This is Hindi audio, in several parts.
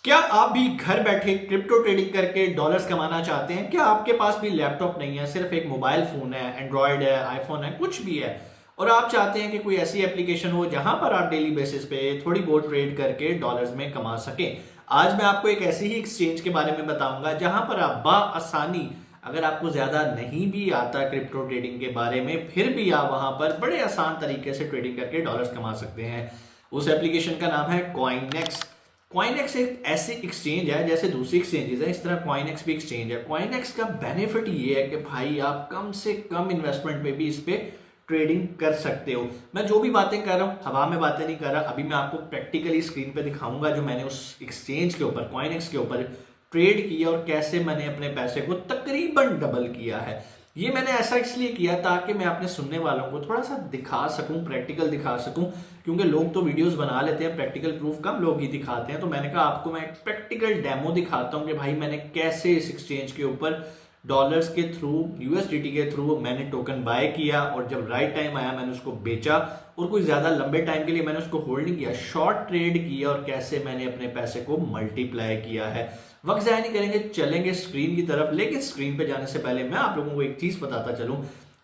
क्या आप भी घर बैठे क्रिप्टो ट्रेडिंग करके डॉलर्स कमाना चाहते हैं? क्या आपके पास भी लैपटॉप नहीं है, सिर्फ एक मोबाइल फोन है, एंड्रॉयड है, आईफोन है, कुछ भी है और आप चाहते हैं कि कोई ऐसी एप्लीकेशन हो जहां पर आप डेली बेसिस पे थोड़ी बहुत ट्रेड करके डॉलर्स में कमा सकें? आज मैं आपको एक ऐसी ही एक्सचेंज के बारे में बताऊंगा जहां पर आप आसानी, अगर आपको ज्यादा नहीं भी आता क्रिप्टो ट्रेडिंग के बारे में, फिर भी आप वहां पर बड़े आसान तरीके से ट्रेडिंग करके डॉलर्स कमा सकते हैं। उस एप्लीकेशन का नाम है कॉइनेक्स। कॉइनेक्स एक ऐसी एक्सचेंज है, जैसे दूसरी एक्सचेंजेस है इस तरह कॉइनेक्स भी एक्सचेंज है। कॉइनेक्स का बेनिफिट ये है कि भाई आप कम से कम इन्वेस्टमेंट पे भी इस पे ट्रेडिंग कर सकते हो। मैं जो भी बातें कर रहा हूँ हवा में बातें नहीं कर रहा, अभी मैं आपको प्रैक्टिकली स्क्रीन पे दिखाऊंगा जो मैंने उस एक्सचेंज के ऊपर, कॉइनेक्स के ऊपर ट्रेड किया और कैसे मैंने अपने पैसे को तकरीबन डबल किया है। ये मैंने ऐसा इसलिए किया ताकि मैं अपने सुनने वालों को थोड़ा सा दिखा सकूं, प्रैक्टिकल दिखा सकूं, क्योंकि लोग तो वीडियोस बना लेते हैं, प्रैक्टिकल प्रूफ कम लोग ही दिखाते हैं। तो मैंने कहा आपको मैं एक प्रैक्टिकल डेमो दिखाता हूं कि भाई मैंने कैसे इस एक्सचेंज के ऊपर डॉलर्स के थ्रू, यूएसडीटी के थ्रू मैंने टोकन बाय किया और जब राइट टाइम आया मैंने उसको बेचा और कोई ज्यादा लंबे टाइम के लिए मैंने उसको होल्ड नहीं किया, शॉर्ट ट्रेड किया और कैसे मैंने अपने पैसे को मल्टीप्लाई किया है। वक्त जाया नहीं करेंगे, चलेंगे स्क्रीन की तरफ। लेकिन स्क्रीन पे जाने से पहले मैं आप लोगों को एक चीज बताता चलूं,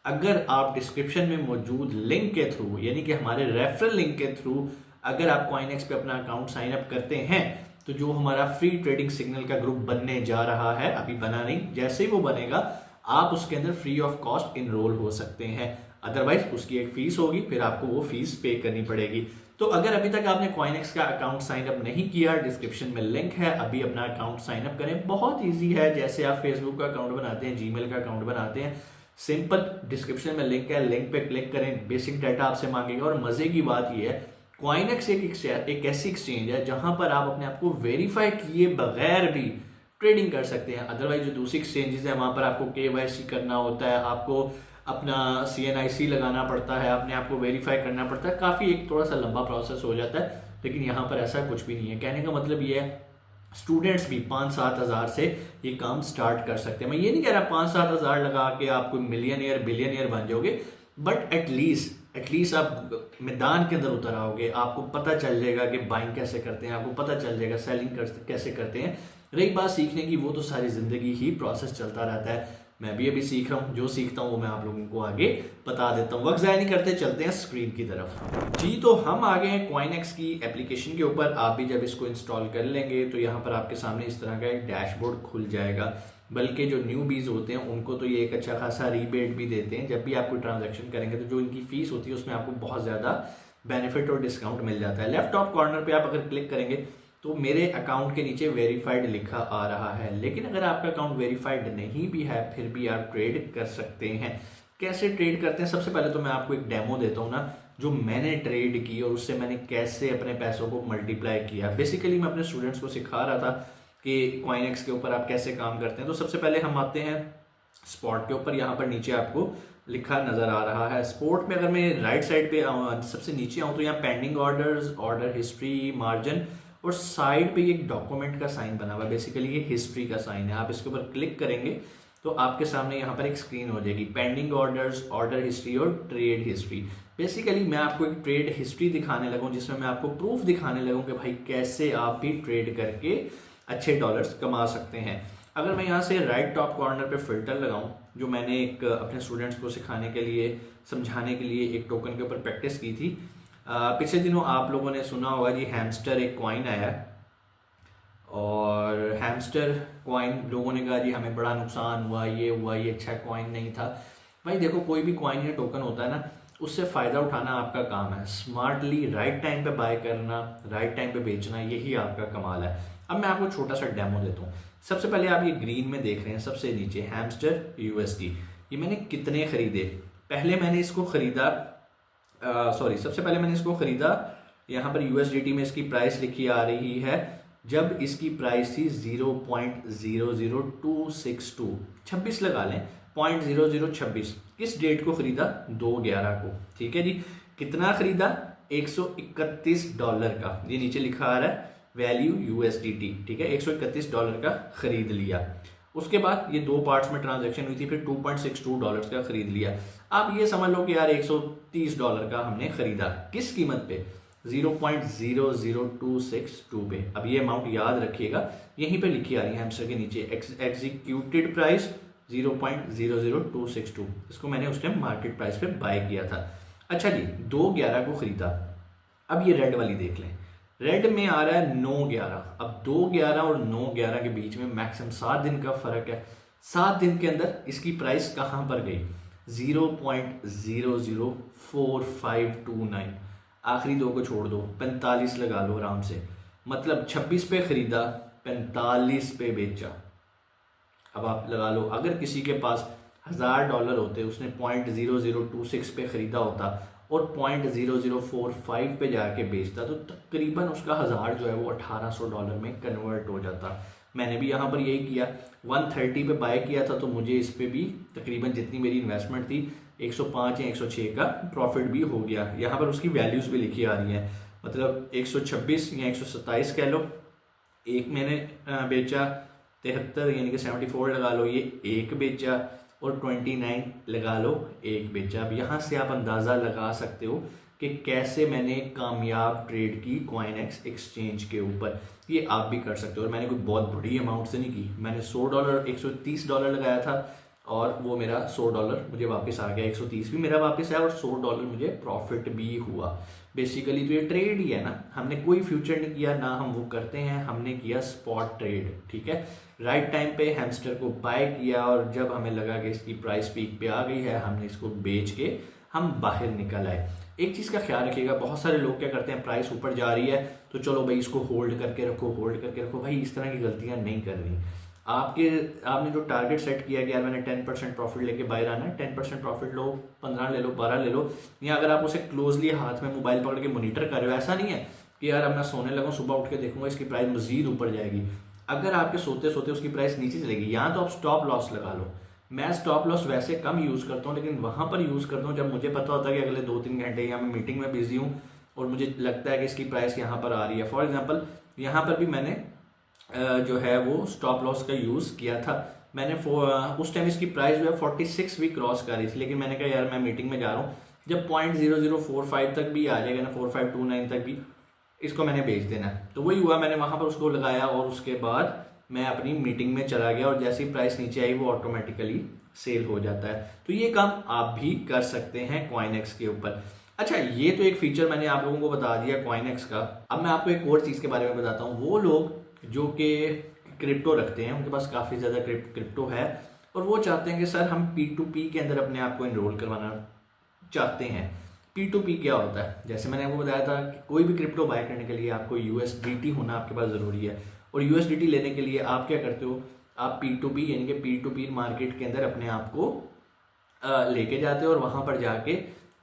अगर आप डिस्क्रिप्शन में मौजूद लिंक के थ्रू, यानी कि हमारे रेफरल लिंक के थ्रू अगर आप कॉइनेक्स पे अपना अकाउंट साइन अप करते हैं, तो जो हमारा फ्री ट्रेडिंग सिग्नल का ग्रुप बनने जा रहा है, अभी बना नहीं, जैसे ही वो बनेगा आप उसके अंदर फ्री ऑफ कॉस्ट इनरोल हो सकते हैं। अदरवाइज उसकी एक फीस होगी, फिर आपको वो फीस पे करनी पड़ेगी। तो अगर अभी तक आपने कॉइनेक्स का अकाउंट साइन अप नहीं किया, डिस्क्रिप्शन में लिंक है, अभी अपना अकाउंट साइन अप करें। बहुत इजी है, जैसे आप फेसबुक का अकाउंट बनाते हैं, जीमेल का अकाउंट बनाते हैं, सिंपल डिस्क्रिप्शन में लिंक है, लिंक पे क्लिक करें, बेसिक डाटा आपसे मांगेगा। और मजे की बात यह है, कॉइनेक्स एक ऐसी एक्सचेंज है जहां पर आप अपने आप को वेरीफाई किए बगैर भी ट्रेडिंग कर सकते हैं। अदरवाइज जो दूसरी एक्सचेंजेस है वहां पर आपको केवाईसी करना होता है, आपको अपना सीएनआईसी लगाना पड़ता है, अपने आप को वेरीफाई करना पड़ता है, काफी एक थोड़ा सा लंबा प्रोसेस हो जाता है। लेकिन यहाँ पर ऐसा कुछ भी नहीं है। कहने का मतलब ये है, स्टूडेंट्स भी 5-7 हज़ार से ये काम स्टार्ट कर सकते हैं। मैं ये नहीं कह रहा 5-7 हज़ार लगा के आप कोई मिलियनियर बिलियनियर बन जाओगे, बट एटलीस्ट आप मैदान के अंदर उतर आओगे, आपको पता चल जाएगा कि बाइंग कैसे करते हैं, आपको पता चल जाएगा सेलिंग कैसे करते हैं। रही बात सीखने की, वो तो सारी जिंदगी ही प्रोसेस चलता रहता है। मैं भी अभी सीख रहा हूँ, जो सीखता हूँ वो मैं आप लोगों को आगे बता देता हूँ। वक्त ज़ाया नहीं करते, चलते हैं स्क्रीन की तरफ। जी, तो हम आ गए हैं कॉइनेक्स की एप्लीकेशन के ऊपर। आप भी जब इसको इंस्टॉल कर लेंगे तो यहाँ पर आपके सामने इस तरह का एक डैशबोर्ड खुल जाएगा। बल्कि जो न्यूबीज होते हैं उनको तो ये एक अच्छा खासा रीबेट भी देते हैं। जब भी आप कोई ट्रांजेक्शन करेंगे तो जो इनकी फीस होती है उसमें आपको बहुत ज़्यादा बेनिफिट और डिस्काउंट मिल जाता है। लेफ्ट टॉप कॉर्नर पे आप अगर क्लिक करेंगे तो मेरे अकाउंट के नीचे वेरीफाइड लिखा आ रहा है। लेकिन अगर आपका अकाउंट वेरीफाइड नहीं भी है फिर भी आप ट्रेड कर सकते हैं। कैसे ट्रेड करते हैं, सबसे पहले तो मैं आपको एक डेमो देता हूँ ना, जो मैंने ट्रेड की और उससे मैंने कैसे अपने पैसों को मल्टीप्लाई किया। बेसिकली मैं अपने स्टूडेंट्स को सिखा रहा था कि कॉइनेक्स के ऊपर आप कैसे काम करते हैं। तो सबसे पहले हम आते हैं स्पॉट के ऊपर। यहाँ पर नीचे आपको लिखा नजर आ रहा है स्पोर्ट में। अगर मैं राइट साइड पे सबसे नीचे आऊँ तो यहाँ pending orders, order history, margin और साइड पे एक डॉक्यूमेंट का साइन बना हुआ है। बेसिकली ये हिस्ट्री का साइन है। आप इसके ऊपर क्लिक करेंगे तो आपके सामने यहाँ पर एक स्क्रीन हो जाएगी, पेंडिंग ऑर्डर्स, ऑर्डर हिस्ट्री और ट्रेड हिस्ट्री। बेसिकली मैं आपको एक ट्रेड हिस्ट्री दिखाने लगूँ जिसमें मैं आपको प्रूफ दिखाने लगूँ कि भाई कैसे आप भी ट्रेड करके अच्छे डॉलर्स कमा सकते हैं। अगर मैं यहाँ से राइट टॉप कॉर्नर पे फिल्टर लगाऊं, जो मैंने एक अपने स्टूडेंट्स को सिखाने के लिए, समझाने के लिए एक टोकन के ऊपर प्रैक्टिस की थी। पिछले दिनों आप लोगों ने सुना होगा जी, हैमस्टर एक कॉइन आया और हैमस्टर कॉइन लोगों ने कहा जी हमें बड़ा नुकसान हुआ, ये अच्छा कॉइन नहीं था। भाई देखो, कोई भी कॉइन या टोकन होता है ना, उससे फायदा उठाना आपका काम है। स्मार्टली राइट टाइम पे बाय करना, राइट टाइम पे बेचना, यही आपका कमाल है। अब मैं आपको छोटा सा डेमो देता हूँ। सबसे पहले आप ये ग्रीन में देख रहे हैं सबसे नीचे हैमस्टर यूएसडी। ये मैंने कितने खरीदे, पहले मैंने इसको खरीदा, सबसे पहले मैंने इसको खरीदा, यहाँ पर यूएसडीटी में इसकी प्राइस लिखी आ रही है, जब इसकी प्राइस थी 0.00262, 26 लगा लें, 0.0026। किस डेट को खरीदा? 2/11 को। ठीक है जी। कितना खरीदा? $131 का। ये नीचे लिखा आ रहा है वैल्यू यूएसडीटी। ठीक है, $131 का खरीद लिया। उसके बाद ये 2 पार्ट्स में ट्रांजैक्शन हुई थी, फिर $2.62 का खरीद लिया। अब ये समझ लो कि यार $130 का हमने खरीदा। किस कीमत पे? 0.00262 पे। अब ये अमाउंट याद रखिएगा, यहीं पे लिखी आ रही है हैमस्टर के नीचे, एग्जीक्यूटेड प्राइस 0.00262। इसको मैंने उस टाइम मार्केट प्राइस पे बाय किया था। अच्छा जी, 2/11 को खरीदा। अब ये रेड वाली देख लें, रेड में आ रहा है 9/11। अब 2/11 और 9/11 के बीच में मैक्सिमम 7 दिन का फर्क है। 7 दिन के अंदर इसकी प्राइस कहाँ पर गई? 0.004529। आखिरी दो को छोड़ दो, 45 लगा लो आराम से। मतलब 26 पे खरीदा, 45 पे बेचा। अब आप लगा लो, अगर किसी के पास $1000 होते, उसने 0.0026 पे खरीदा होता और 0.0045 पे जाके बेचता, तो तकरीबन उसका 1000 जो है वो $1800 में कन्वर्ट हो जाता। मैंने भी यहाँ पर यही किया, 130 पे बाय किया था, तो मुझे इस पे भी तकरीबन जितनी मेरी इन्वेस्टमेंट थी 105 या 106 का प्रॉफिट भी हो गया। यहाँ पर उसकी वैल्यूज भी लिखी आ रही हैं, मतलब 126 या 127 कह लो। एक मैंने बेचा 73 यानी कि 74 लगा लो, ये एक बेचा, और 29 लगा लो, एक बेचा। अब यहाँ से आप अंदाज़ा लगा सकते हो कि कैसे मैंने कामयाब ट्रेड की कॉइनएक्स एक्सचेंज के ऊपर। ये आप भी कर सकते हो। और मैंने कोई बहुत बड़ी अमाउंट से नहीं की, मैंने $100 $130 लगाया था और वो मेरा $100 मुझे वापस आ गया। 130 भी मेरा वापस आया और $100 मुझे प्रॉफिट भी हुआ। बेसिकली तो ये ट्रेड ही है ना, हमने कोई फ्यूचर नहीं किया, ना हम वो करते हैं, हमने किया स्पॉट ट्रेड। ठीक है, राइट टाइम पे हैमस्टर को बाय किया और जब हमें लगा कि इसकी प्राइस पीक पे आ गई है, हमने इसको बेच के हम बाहर निकल आए। एक चीज़ का ख्याल रखिएगा, बहुत सारे लोग क्या करते हैं, प्राइस ऊपर जा रही है तो चलो भाई इसको होल्ड करके रखो, होल्ड करके रखो। भाई इस तरह की गलतियां नहीं करनी। आपने जो टारगेट सेट किया कि यार मैंने 10% प्रॉफिट लेके बाहर आना है, 10% प्रॉफिट लो, 15 ले लो, 12 ले लो, या अगर आप उसे क्लोजली हाथ में मोबाइल पकड़ के मॉनिटर कर रहे हो, ऐसा नहीं है कि यार अब मैं सोने लगा, सुबह उठ के देखूंगा इसकी प्राइस मजीद ऊपर जाएगी। अगर आपके सोते सोते उसकी प्राइस नीचे चलेगी, या तो आप स्टॉप लॉस लगा लो। मैं स्टॉप लॉस वैसे कम यूज़ करता हूँ, लेकिन वहाँ पर यूज़ करता हूँ जब मुझे पता होता है कि अगले 2-3 घंटे या मैं मीटिंग में बिजी हूँ और मुझे लगता है कि इसकी प्राइस यहाँ पर आ रही है। फॉर एग्जांपल यहाँ पर भी मैंने जो है वो स्टॉप लॉस का यूज़ किया था। मैंने उस टाइम इसकी प्राइस जो है 46 भी क्रॉस कर रही थी, लेकिन मैंने कहा यार मैं मीटिंग में जा रहा हूँ, जब 0.0045 तक भी आ जाएगा ना, 4529 तक भी, इसको मैंने बेच देना। तो वही हुआ, मैंने वहाँ पर उसको लगाया और उसके बाद मैं अपनी मीटिंग में चला गया और जैसी प्राइस नीचे आई वो ऑटोमेटिकली सेल हो जाता है। तो ये काम आप भी कर सकते हैं कॉइनएक्स के ऊपर। अच्छा, ये तो एक फीचर मैंने आप लोगों को बता दिया कॉइनएक्स का। अब मैं आपको एक और चीज़ के बारे में बताता हूँ। वो लोग जो कि क्रिप्टो रखते हैं, उनके पास काफ़ी ज़्यादा क्रिप्टो है और वो चाहते हैं कि सर हम P2P के अंदर अपने आप को इनरोल करवाना चाहते हैं। P2P क्या होता है? जैसे मैंने आपको बताया था कि कोई भी क्रिप्टो बाय करने के लिए आपको USDT होना आपके पास ज़रूरी है, और USDT लेने के लिए आप क्या करते हो, आप P2P यानी कि P2P मार्केट के अंदर अपने आप को लेके जाते हो और वहाँ पर जाके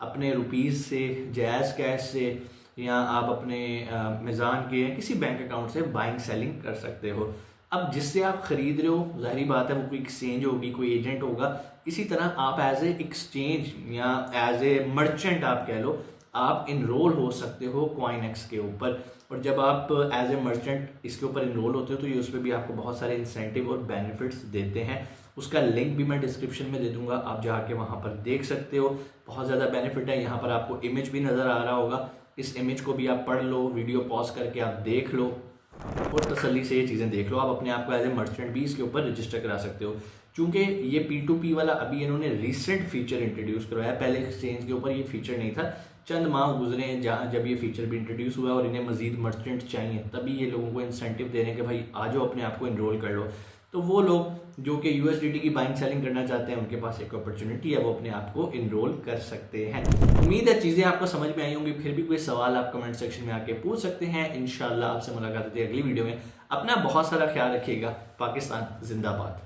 अपने रुपीज़ से, जायज़ कैश से, या आप अपने मिज़ान के किसी बैंक अकाउंट से बाइंग सेलिंग कर सकते हो। अब जिससे आप खरीद रहे हो, जाहिर बात है वो कोई एक्सचेंज होगी, कोई एजेंट होगा। इसी तरह आप एज ए एक्सचेंज या एज ए मर्चेंट आप कह लो, आप इनरोल हो सकते हो कॉइनएक्स के ऊपर। और जब आप एज ए मर्चेंट इसके ऊपर इनरोल होते हो तो ये उस पर भी आपको बहुत सारे इंसेंटिव और बेनिफिट्स देते हैं। उसका लिंक भी मैं डिस्क्रिप्शन में दे दूंगा, आप जाके वहाँ पर देख सकते हो। बहुत ज़्यादा बेनिफिट है। यहाँ पर आपको इमेज भी नज़र आ रहा होगा, इस इमेज को भी आप पढ़ लो, वीडियो पॉज करके आप देख लो और तसल्ली से ये चीज़ें देख लो। आप अपने आप को एज ए मर्चेंट भी इसके ऊपर रजिस्टर करा सकते हो। चूंकि ये P2P वाला अभी इन्होंने रिसेंट फीचर इंट्रोड्यूस करवाया, पहले एक्सचेंज के ऊपर ये फीचर नहीं था। चंद माह गुजरे हैं जहाँ जब ये फीचर भी इंट्रोड्यूस हुआ और इन्हें मजीद मर्चेंट चाहिए, तभी ये लोगों को इंसेंटिव दे रहे हैं कि भाई आ जाओ अपने आप को इनरोल कर लो। तो वो लोग जो कि USDT की बाइंग सेलिंग करना चाहते हैं, उनके पास एक अपॉर्चुनिटी है, वो अपने आप को इनरोल कर सकते हैं। उम्मीद है चीज़ें आपको समझ में आई होंगी। फिर भी कोई सवाल आप कमेंट सेक्शन में आके पूछ सकते हैं। इंशाल्लाह आपसे मुलाकात होती है अगली वीडियो में। अपना बहुत सारा ख्याल रखिएगा। पाकिस्तान जिंदाबाद।